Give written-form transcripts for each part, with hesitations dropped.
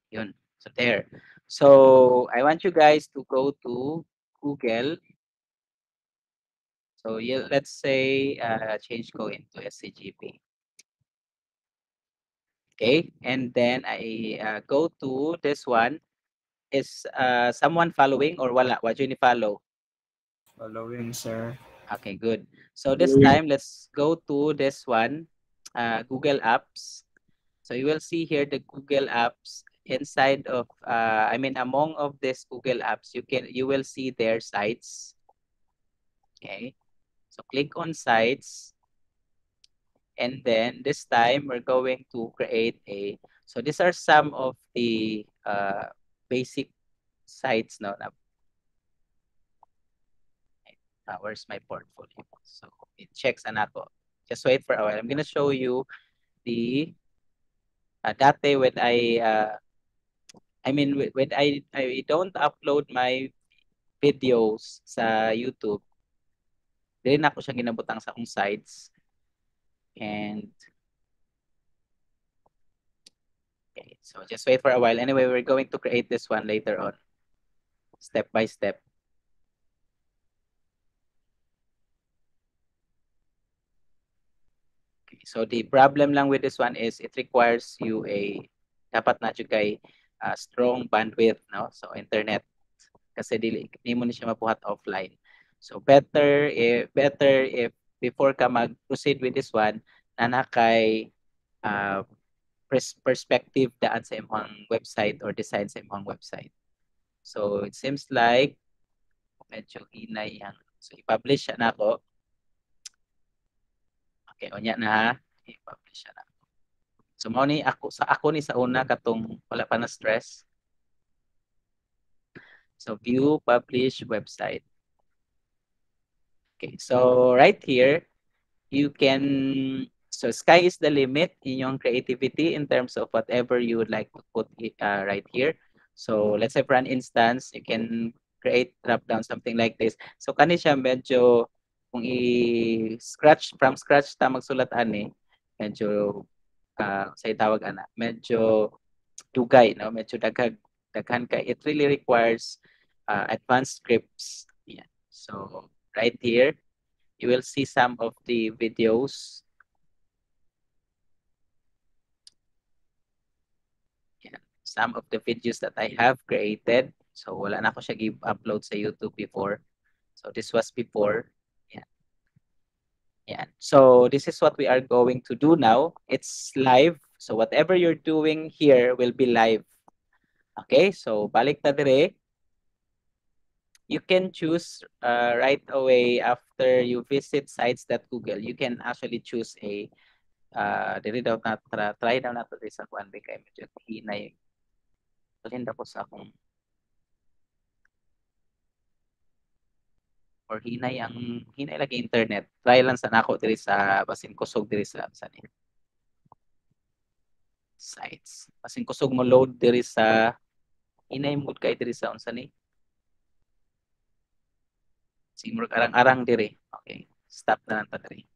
Yun. So there. So I want you guys to go to Google. So let's say change ko into SCGP. Okay, and then I go to this one. Is someone following or wala? What you follow? Following, sir. Okay, good. So this time, let's go to this one, Google Apps. So you will see here the Google Apps inside of, I mean, among of this Google Apps, you will see their sites. Okay, so click on sites, and then this time we're going to create a. So these are some of the basic sites now. Where's my portfolio? So it checks anako. Just wait for a while. I'm gonna show you the dati when I mean when I don't upload my videos sa YouTube, din ako siya ginabutang sa akong sites. And okay, so just wait for a while. Anyway, we're going to create this one later on, step by step. Okay, so the problem lang with this one is it requires you a dapat na jud kay strong bandwidth, no? So internet kasi di mo ni siya mabuhat offline. So better if before ka mag-proceed with this one, na kay uh, perspective daan sa imong website or design sa imong website. So it seems like medyo hinay yan. So i-publish siya na ako. Okay, unya na ha. I-publish siya na. So mao ni ako ni sa una katong wala pa na stress. So view publish website. Okay, so right here you can, so sky is the limit in your creativity in terms of whatever you would like to put right here. So let's say for an instance, you can create drop down something like this. So kani siya medyo kung i-scratch from scratch ta magsulat ani, medyo say tawag ana, medyo dugay, no? Medyo daghan kay. It really requires advanced scripts. Yeah. So right here you will see some of the videos. Yeah, some of the videos that I have created. So wala na ako siya give-upload sa YouTube before. So this was before. Yeah. Yeah. So this is what we are going to do now. It's live. So whatever you're doing here will be live. Okay? So balik na dire. You can choose right away after you visit sites that Google. You can actually choose a dili daw na try daw nato sa kuan kay medyo hinay. Alin daw ko sa akong or hinay lagi internet. Try lang sa nako diri sa basin kusog diri sa ni sites. Basin kusog mo load diri sa hinay mood kay diri sa unsa ni. Siguro arang-arang diri. Okay. Stop na lang ta diri.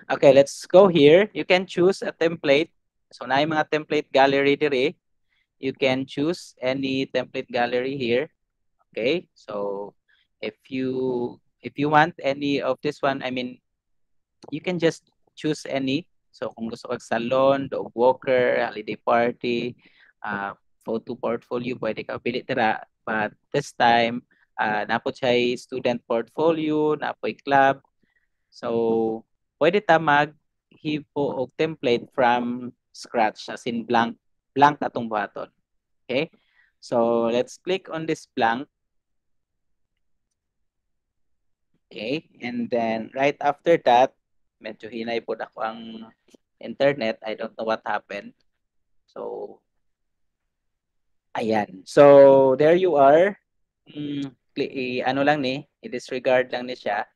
Okay, let's go here. You can choose a template. So na mga template gallery diri. You can choose any template gallery here. Okay? So if you want any of this one, I mean, you can just choose any. So kung gusto kag salon, dog walker, holiday party, photo portfolio, pwede ka pili dira. But this time, napod siya student portfolio, napoy club. So pwede ta maghipo og template from scratch, as in blank atong buhaton. Okay? So let's click on this blank. Okay, and then right after that, medyo hinay po ako ang internet. I don't know what happened. So, ayan. So, there you are. Ano lang ni, i-disregard lang ni siya.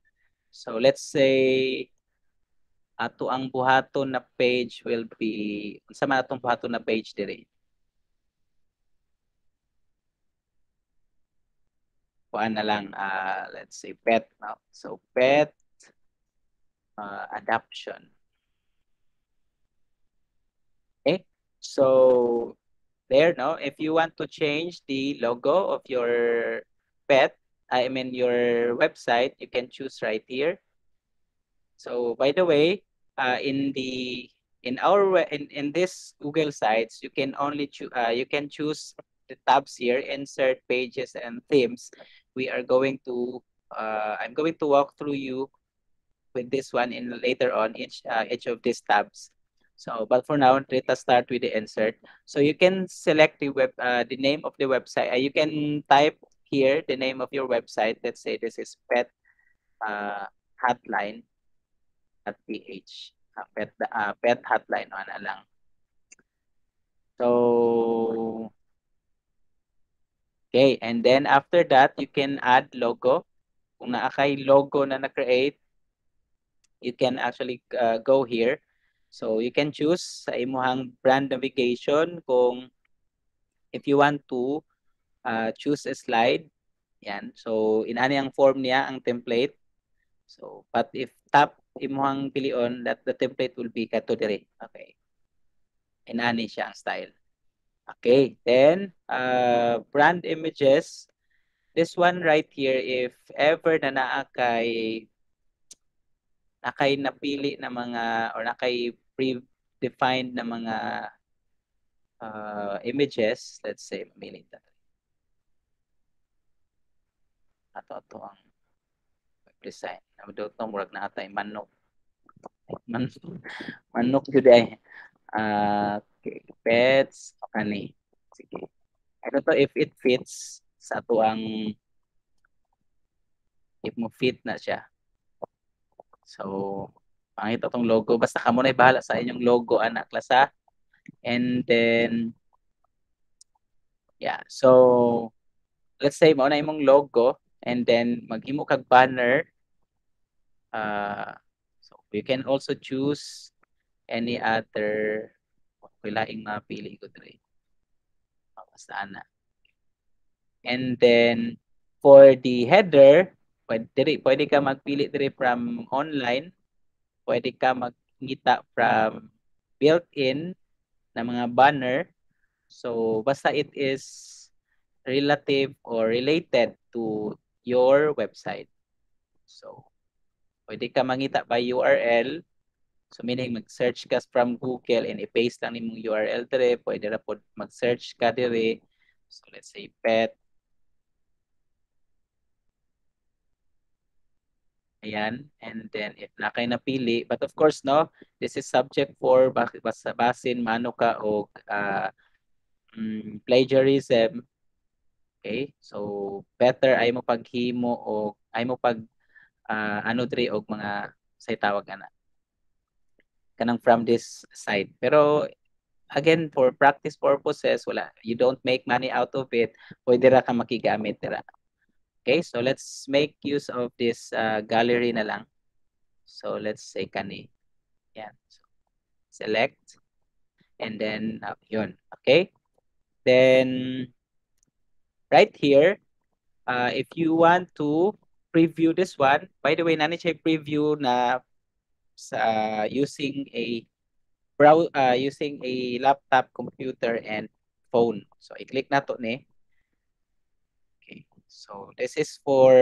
So, let's say, ato ang buhaton na page will be, sa man atong buhaton na page dire. Kuan na lang, let's say pet. No? So, pet adoption. Okay? So, there, no? If you want to change the logo of your pet, I mean your website, you can choose right here. So by the way, in the in this Google Sites, you can only you can choose the tabs here, insert pages and themes. We are going to I'm going to walk through you with this one in later on each of these tabs. So, but for now, let us start with the insert. So you can select the name of the website. You can type here the name of your website. Let's say this is pet uh, hotline at ph. Pet hotline on lang. So okay, and then after that, you can add logo. Kung naa kay logo na na-create, you can actually go here. So you can choose sa imuhang brand navigation kung if you want to choose a slide. Yan. So inani ang form niya ang template. So but if tap imuhang pilion that the template will be kato dire. Okay. Inani siya ang style. Okay. Then brand images. This one right here, if ever na naa kay nakay napili na mga or nakay predefined na mga images, let's say, mamili tayo. Ato ang design. Namadot no, murag na atay manok. Manok yun ay. Okay, pets, kani. Sige. I don't know if it fits sa ato ang if mo fit na siya. So, pangit itong logo. Basta kamo na bahala sa inyong logo, anak klasa. And then, yeah. So, let's say, mauna imong logo. And then, maghimo kag banner. So, you can also choose any other laing mapili ko diri. Basta na. And then, for the header, pwede ka magpili diri from online. Pwede ka magngita from built-in na mga banner. So, basta it is relative or related to your website. So, pwede ka mangita by URL. So, meaning mag-search ka from Google and i-paste lang nimong URL dire. Pwede na po mag-search ka dire. So, let's say pet. Ayan. And then, if na kayo napili, but of course, no, this is subject for basin, mano ka o plagiarism. Okay? So, better ay mo paghimo o ay mo pag ano diri og mga say tawag ana kanang from this site. Pero again, for practice purposes, wala. You don't make money out of it. Pwede ra ka makigamit dira. Okay? So, let's make use of this gallery na lang. So, let's say kani. Yan. So, select. And then, yun. Okay? Then, right here, if you want to preview this one, by the way, nani siya preview na sa using a laptop, computer, and phone. So, i-click na to ni. Okay. So, this is for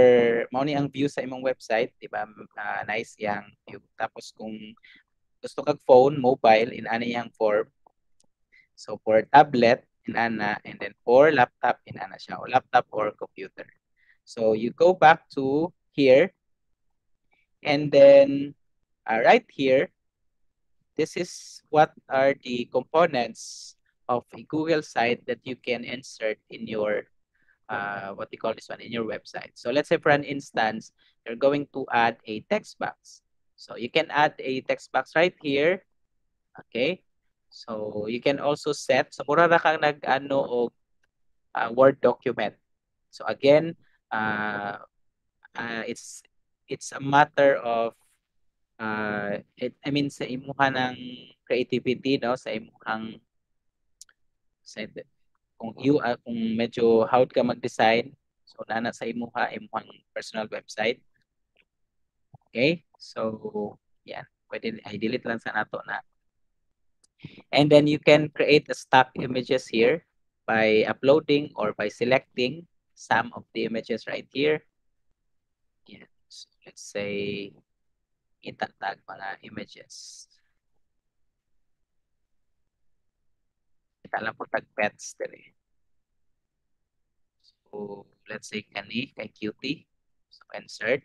mao ni ang view sa imong website, di ba? Nice yang view. Tapos kung gusto kag phone, mobile, in ani yang form. So, for tablet, in ana, and then for laptop, in ana siya, or laptop or computer. So, you go back to here, and then right here, this is what are the components of a Google site that you can insert in your what you call this one in your website. So let's say for an instance, you're going to add a text box. So you can add a text box right here. Okay. So you can also set so mura ra kang nag-ano o Word document. So again, it's a matter of I mean sa imuha ng creativity, no, sa imuhang kung medyo hawd ka mag-design, so nana sa imuhang personal website. Okay? So, yan. Pwede i-delete lang sa nato na. And then you can create a stock images here. by uploading or by selecting some of the images right here. Yeah. So let's say itatag mga images. Kita lang po tag pets dali. So let's say kani kay cutie. So insert.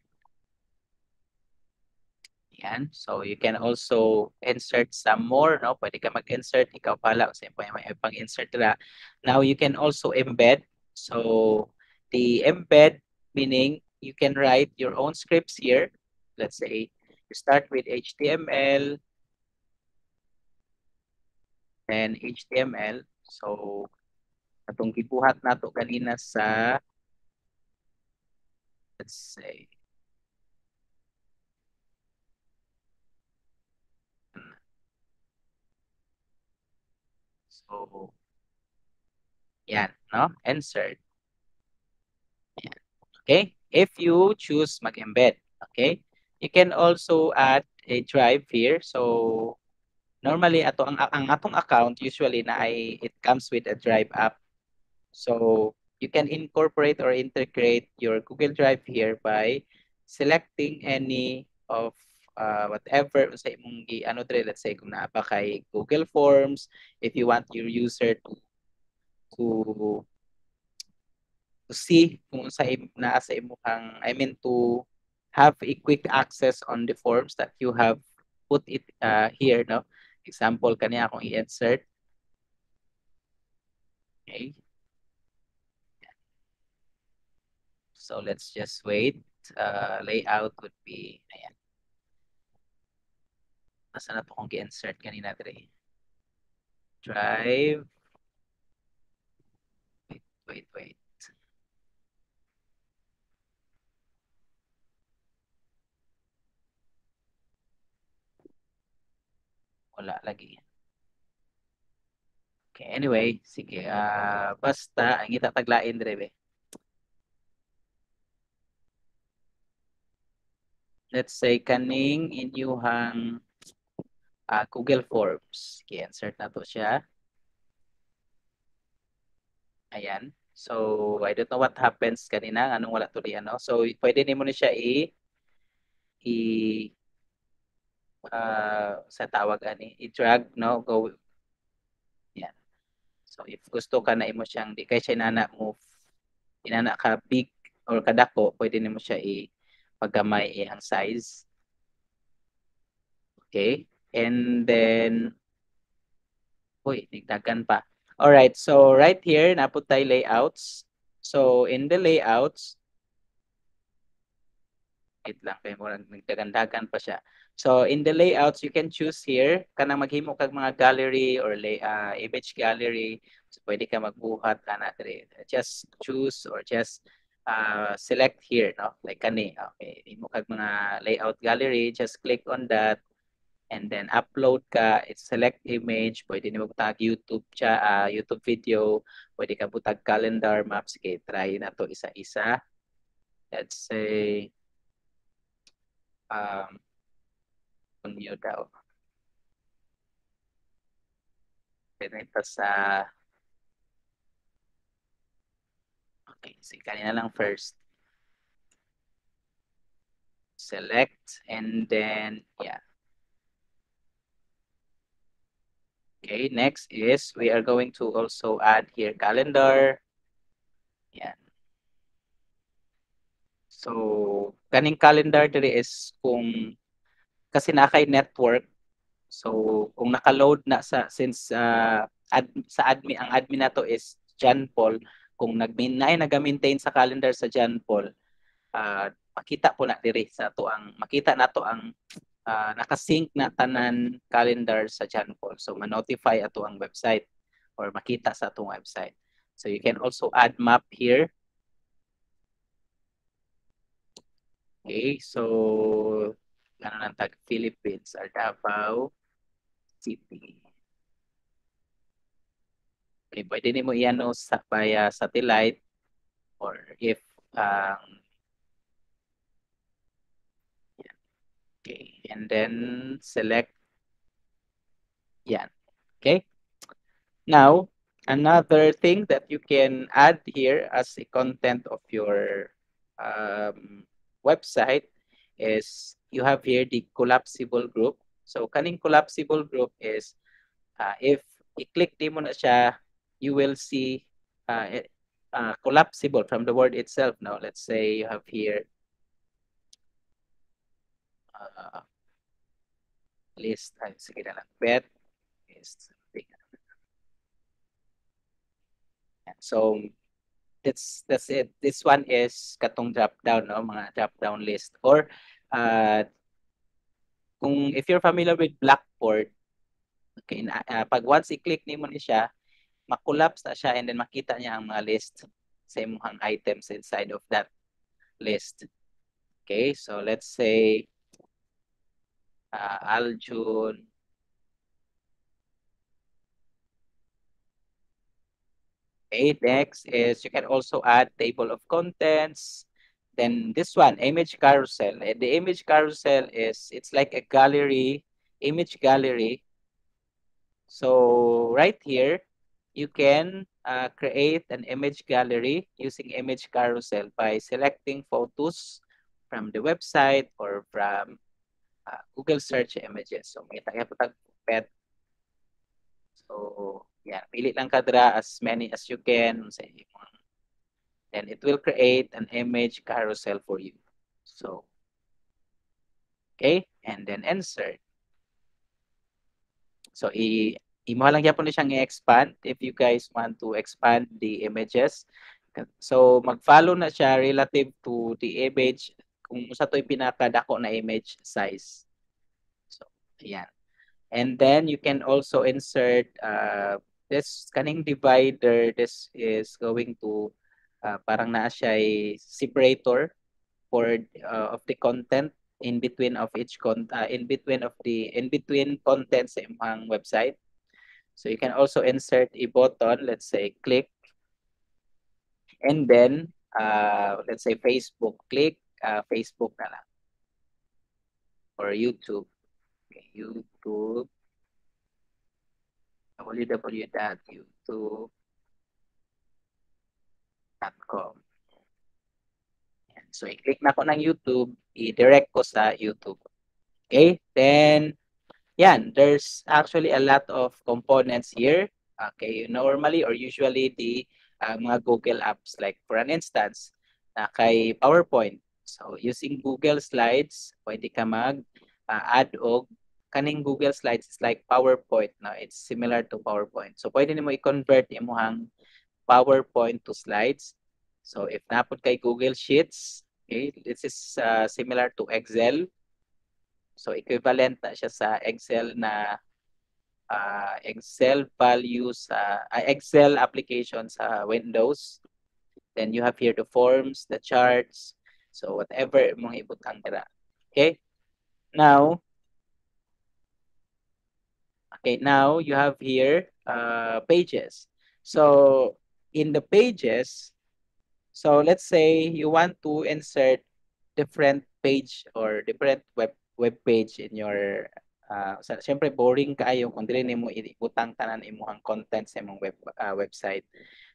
Yan. So you can also insert some more, no? Pwede ka mag-insert, ikaw pala kasi may pang-insert na. Now you can also embed. So the embed meaning you can write your own scripts here. Let's say you start with HTML and HTML. So atong gibuhat nato kanina sa, let's say, so yan, no? Insert. Yan. Okay? If you choose mag-embed, okay? You can also add a drive here. So normally ang atong account usually na ay it comes with a drive app. So you can incorporate or integrate your Google Drive here by selecting any of whatever sa imong ano dire, let's say kung naa pa kay Google Forms, if you want your user to see kung sa naa sa imong, I mean to have a quick access on the forms that you have put it here, no? Example kaniya akong i-insert. Okay. So let's just wait. Layout would be, ayan. Nasa na to kung i-insert kanina dire? Drive. Wait. Wala lagi. Okay, anyway, sige. Basta, ang itataglain dire. Let's say kaning inyuhang Google Forms. Okay, insert na to siya. Ayan. So, I don't know what happens kanina. Anong wala tuloy, ano? So, pwede nimo na siya sa tawag ani, i-drag, no? Go. Yan. So, if gusto ka na imo siyang, di kay siya move, inana ka big or kadako, pwede nimo siya paggamay ang size. Okay? And then, uy, nagdagan pa. All right, so right here, naput tayo layouts. So, in the layouts, wait lang, kaya mo nagdagandagan pa siya. So, in the layouts, you can choose here, kanang maghimo kag mga gallery or image gallery. So, pwede ka magbuhat ana dire. Just choose or just select here, no? Like kani, okay. Himo kag mga layout gallery, just click on that. And then upload ka, select image, pwede nimo butag YouTube YouTube video, pwede ka butag calendar maps. Okay, try na to isa-isa. Let's say new daw. Ito sa okay, sige kanina lang first. Select and then yeah. Okay, next is we are going to also add here calendar. Yan. So, kaning calendar diri is kung kasi na kay network. So, kung naka-load na since sa admin, ang admin na to is John Paul, kung nag-maintain sa calendar sa John Paul, makita po na diri sa to ang makita na to ang nakasync na tanan calendar sa John Paul. So, ma-notify ato ang website or makita sa atong website. So, you can also add map here. Okay, so ano nang tag Philippines or Davao City. Okay, pwede nimo iano sa via satellite or if okay, and then select yan. Okay? Now, Another thing that you can add here as a content of your website is you have here the collapsible group. So kaning collapsible group is if i-click mo na siya, you will see collapsible from the word itself. Now, let's say you have here list. Sige na lang. Bet is something. So, that's it. This one is katong drop down, no? Mga drop down list. Or kung if you're familiar with Blackboard, okay, pag once i-click nimo ni siya, makollapse na siya and then makita niya ang mga list sa imong items inside of that list. Okay, so let's say Aljun. Okay, next is you can also add table of contents. Then this one, image carousel. And the image carousel is, it's like a gallery, image gallery. So right here, you can create an image gallery using image carousel by selecting photos from the website or from Google search images. So may tayo pet. So yeah, pili lang kadra as many as you can. Then it will create an image carousel for you. So okay, and then insert. So imo lang gyapon ni siyang i-expand if you guys want to expand the images. So mag-follow na siya relative to the image kung sa to'y pinakadako na image size. So ayan. And then you can also insert this kaning divider. This is going to parang naa siya separator for of the content in between of each in between contents sa imong website. So you can also insert a button, let's say click, and then let's say Facebook, click Facebook na lang, or YouTube. Okay, YouTube, www.youtube.com. So i-click na ko ng YouTube, i-direct ko sa YouTube. Okay, then yan, there's actually a lot of components here. Okay, normally or usually the mga Google apps, like for an instance, kay PowerPoint. So using Google Slides, pwede ka mag-add og kaning Google Slides is like PowerPoint. No? It's similar to PowerPoint. So pwede nimo i-convert imong PowerPoint to slides. So if napod kay Google Sheets, okay, this is similar to Excel. So equivalent na siya sa Excel na Excel values, Excel application sa Windows. Then you have here the forms, the charts. So whatever mong ibutang dira. Okay? Now you have here pages. So in the pages, so let's say you want to insert different page or different web page in your siyempre boring kaayo kung dili nimo ibutang tanan imong content sa imong website.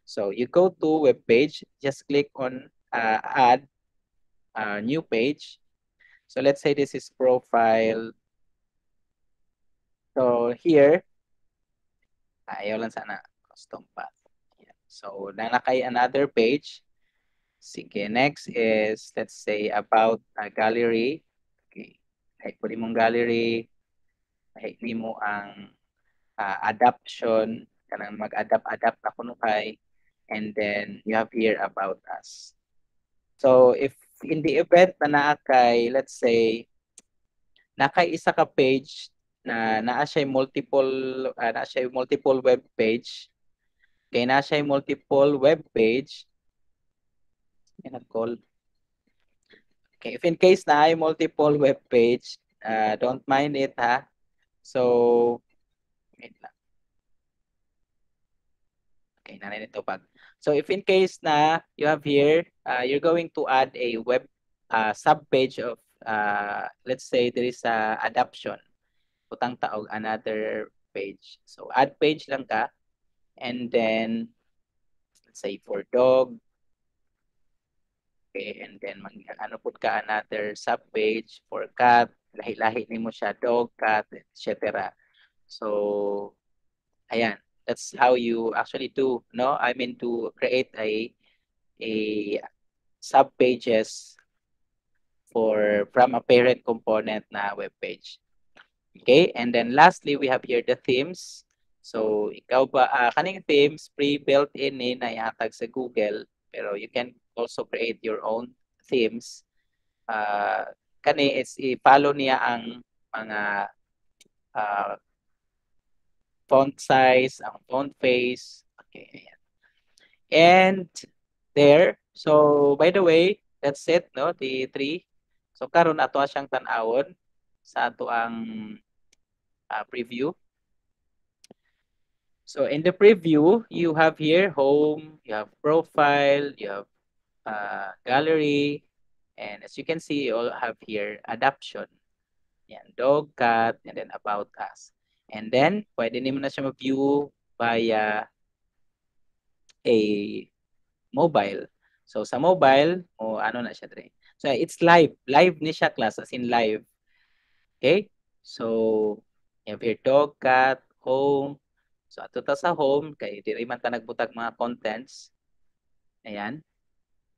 So you go to web page, just click on add new page. So let's say this is profile. So here ayaw lang sana custom path. Yeah. So nanakay another page. Sige, next is, let's say, about a gallery. Okay. Kahit po mong gallery, kahit mo ang adaption, kanang mag-adapt na kuno kay, and then you have here about us. So, if in the event na naa kay, let's say, nakay isa ka page na naa siya multiple web page, kay naa siya multiple web page, call. Okay, if in case na ay multiple web page, don't mind it ha. So, wait lang. Okay, na ito pag. So, if in case na you have here, you're going to add a web sub-page of, let's say there is a adoption. Putang taog another page. So, add page lang ka. And then, let's say for dog. Okay, and then ano po ka another subpage for cat, lahi-lahi nimo siya dog, cat, etc. So, ayan, that's how you actually do, no? I mean to create a subpages for from a parent component na web page. Okay, and then lastly, we have here the themes. So, ikaw ba, kaning themes, pre-built in na ihatag sa Google, pero you can also create your own themes. Kani is i-follow niya ang mga uh, font size, ang font face. Okay, ayan. And there, so by the way, that's it, no? The three. So karon ato siyang tan-awon sa ato ang preview. So in the preview, you have here home, you have profile, you have gallery, and as you can see, you all have here adoption. Yan, dog, cat, and then about us. And then, pwede nimo na siya ma-view via a mobile. So sa mobile, o ano na siya dre. So it's live. Live ni siya class, as in live. Okay? So, you have here dog, cat, home. So ato ta sa home, kay diri man ta nagbutag mga contents. Ayan.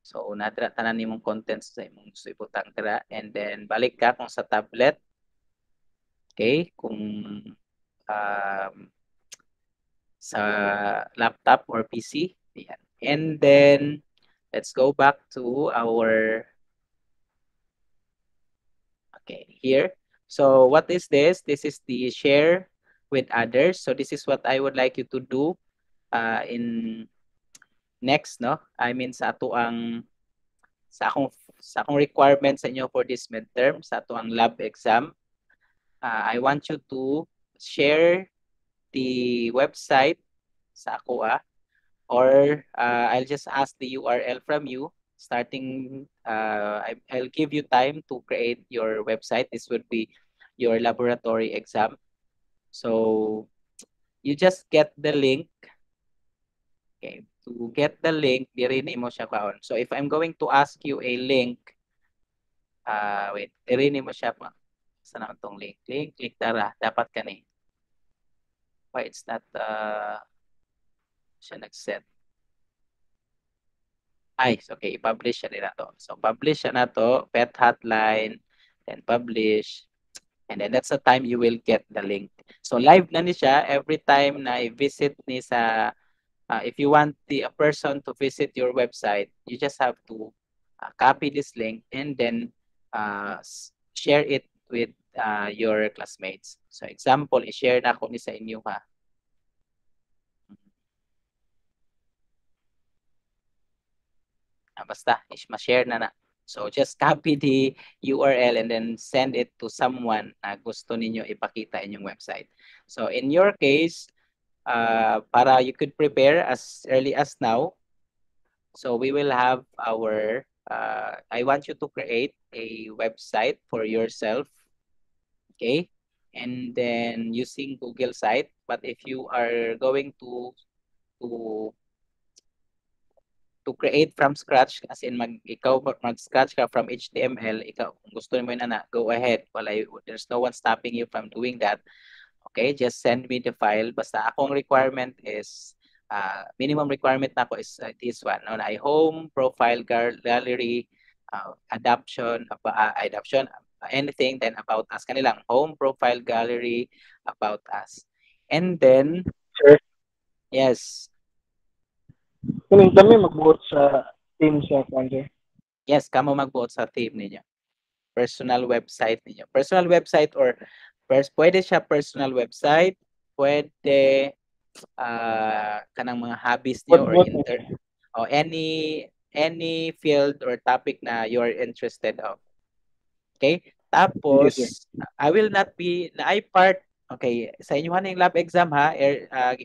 So una dira tanan nimong contents sa imong gusto ibutang dira, and then balik ka kung sa tablet. Okay? Kung sa laptop or PC. Ayan. And then let's go back to our here. So what is this? This is the share with others. So this is what I would like you to do in next, no? I mean sa ato ang sa akong requirement sa inyo for this midterm, sa ato ang lab exam. I want you to share the website sa ako or I'll just ask the URL from you. Starting, I'll give you time to create your website. This would be your laboratory exam. So you just get the link. Okay, to get the link, diri mo siya kaon. So if I'm going to ask you a link, wait, diri mo siya pa. Saan ang tong link? Click tara, dapat kani. Why it's not siya nag-set? Ay, okay, i-publish siya nila to. So publish siya na to, pet hotline, then publish. And then that's the time you will get the link. So live na ni siya every time na i-visit ni sa if you want the a person to visit your website, you just have to copy this link and then share it with your classmates. So example, i-share na ko ni sa inyo ha. Basta, ma-share na na. So just copy the URL and then send it to someone na gusto ninyo ipakita inyong website. So in your case, para you could prepare as early as now. So we will have our, I want you to create a website for yourself. Okay. And then using Google Site. But if you are going to create from scratch, as in ikaw mag-scratch ka from HTML, ikaw kung gusto mo yun na, go ahead. There's no one stopping you from doing that. Okay, just send me the file. Basta akong requirement is, minimum requirement na ako is this one. No? Na home, profile, gallery, adoption, anything, then about us. Kanilang home, profile, gallery, about us. And then, Sir, yes. kunin kami magbuot sa team sa sir. Yes, kamo magbuot sa team ninyo. Personal website ninyo. Personal website or pwede siya personal website, pwede kanang mga hobbies niyo or any field or topic na you're interested of. Okay? Tapos, Yes, I will not be, na I part, okay, sa inyo yung lab exam ha,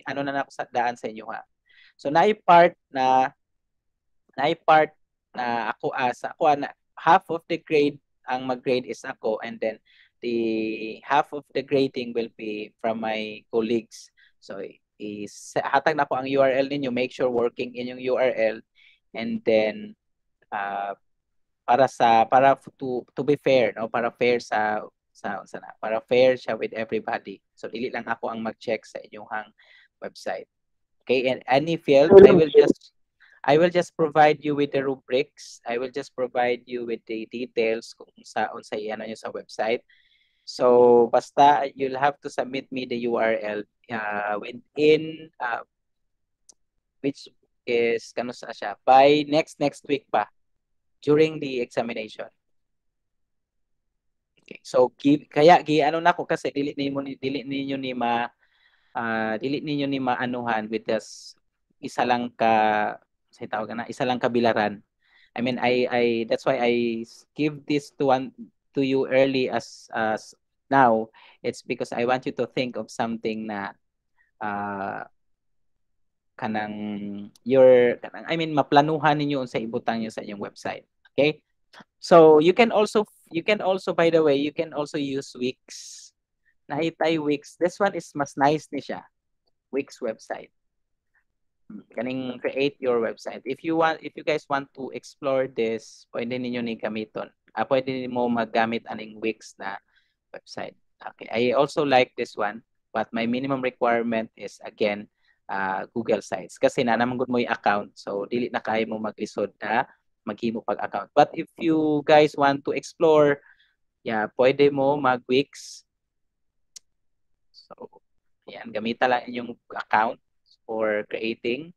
ano na ako sa daan sa inyo ha. So, na I part na ako na half of the grade ang mag-grade is ako, and then the half of the grading will be from my colleagues. So hatag na ko ang URL ninyo, make sure working inyong URL, and then para to be fair, no, para fair para fair siya with everybody. So dili lang ako ang mag-check sa inyong website. Okay, and any field I will just provide you with the rubrics. I will just provide you with the details kung sa ano nyo sa website. So basta you'll have to submit me the URL within which is kano sa siya by next week pa during the examination. Okay. So kaya ano na ko kasi dili ninyo ni maanuhan with this isa lang kabilaran. I mean, that's why I give this to you early as now. It's because I want you to think of something na maplanuhan ninyo sa ibutang niyo sa inyong website. Okay? So you can also by the way, you can also use Wix. Naitay Wix. This one is mas nice ni siya. Wix website. Kaning create your website. If you guys want to explore this, pwede ninyo ni gamiton. Pwede mo maggamit aning Wix na website. Okay, I also like this one, but my minimum requirement is again Google Sites kasi na naman gud mo yung account. So dili na kay mo maglisod na maghimo pag-account. But if you guys want to explore, pwede mo mag-Wix. So yan, gamita lang inyong account for creating.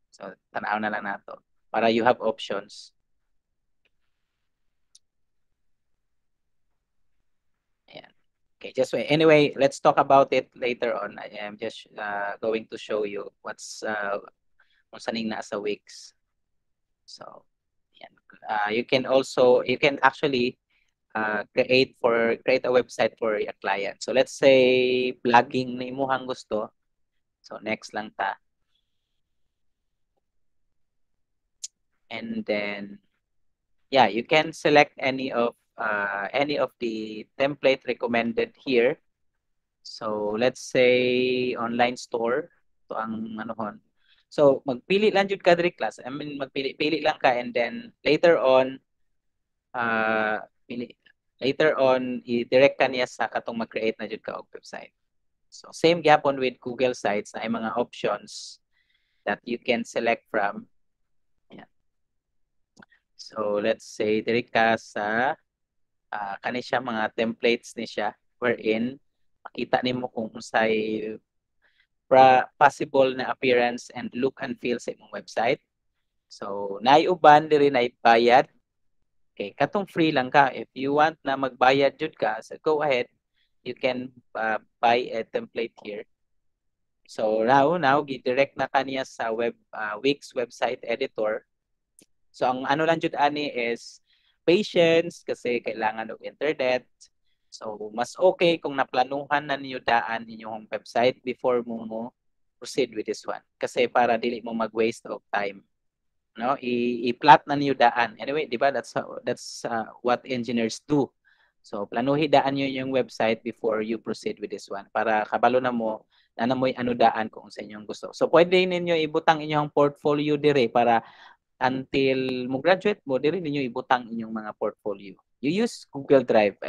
So, tanaw na lang nato para you have options. Ayan. Okay, just wait. Anyway, let's talk about it later on. I am just going to show you what's kung saning nasa Wix. So, yan. You can actually create a website for your client. So, let's say blogging na imuhang gusto. So, next lang ta. And then you can select any of the template recommended here. So let's say online store to ang anuhon. So magpili lang jud ka diri class. I mean magpili lang ka, and then later on i-direct ka niya sa katong mag-create na jud ka og website. So same gyapon with Google Sites na ay mga options that you can select from. So let's say diri ka sa kani siya mga templates ni siya wherein makita nimo kung unsay possible na appearance and look and feel sa imong website. So naay uban diri na bayad. Okay, katong free lang ka. If you want na magbayad jud ka, so go ahead. You can buy a template here. So now gi-direct na kaniya sa Wix website editor. So ang ano lang jud ani is patience kasi kailangan og internet. So mas okay kung naplanuhan na niyo daan inyong website before mo proceed with this one. Kasi para dili mo mag-waste of time. No, i-plot na niyo daan. Anyway, di ba that's what engineers do. So planuhi daan niyo yung website before you proceed with this one para kabalo na mo namoy ano daan kung sa inyong gusto. So pwede ninyo ibutang inyong portfolio dire para until mo graduate mo diri ninyo ibutang inyong mga portfolio. You use Google Drive.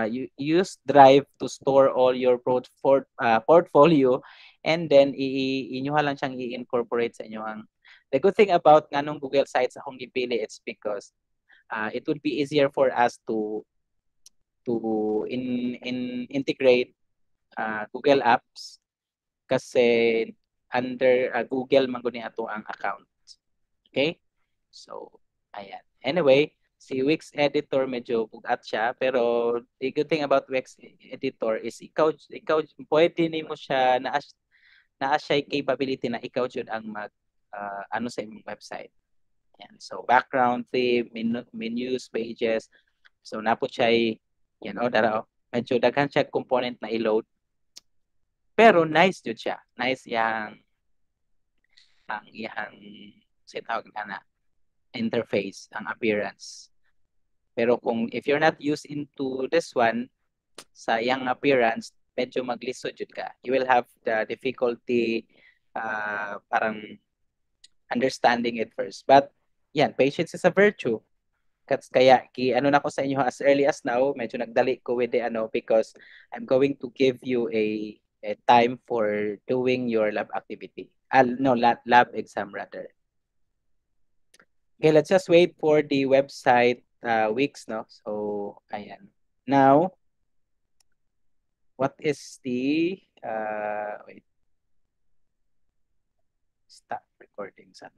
You use Drive to store all your portfolio, and then inyo lang siyang i-incorporate sa inyong. The good thing about nganong Google Sites akong gipili, it's because it would be easier for us to integrate Google Apps kasi under Google man gud ni ato ang account. Okay? So, ayan. Anyway, si Wix editor medyo bugat siya, pero the good thing about Wix editor is ikaw pwede nimo siya naa siya capability na ikaw jud ang mag ano sa imong website. Ayan. So, background theme, menus, pages. So, napo siya medyo daghan siya component na i-load. Pero nice jud siya. Nice yang tawag na interface, ang appearance. Pero if you're not used into this one, sa yang appearance, medyo maglisod jud ka. You will have the difficulty parang understanding it first. But yan, patience is a virtue. Kaya ano na ko sa inyo as early as now, medyo nagdali ko with the because I'm going to give you a time for doing your lab activity. No, lab exam rather. Okay, let's just wait for the website weeks, no? So, ayan. Now, what is the wait. Stop recording sa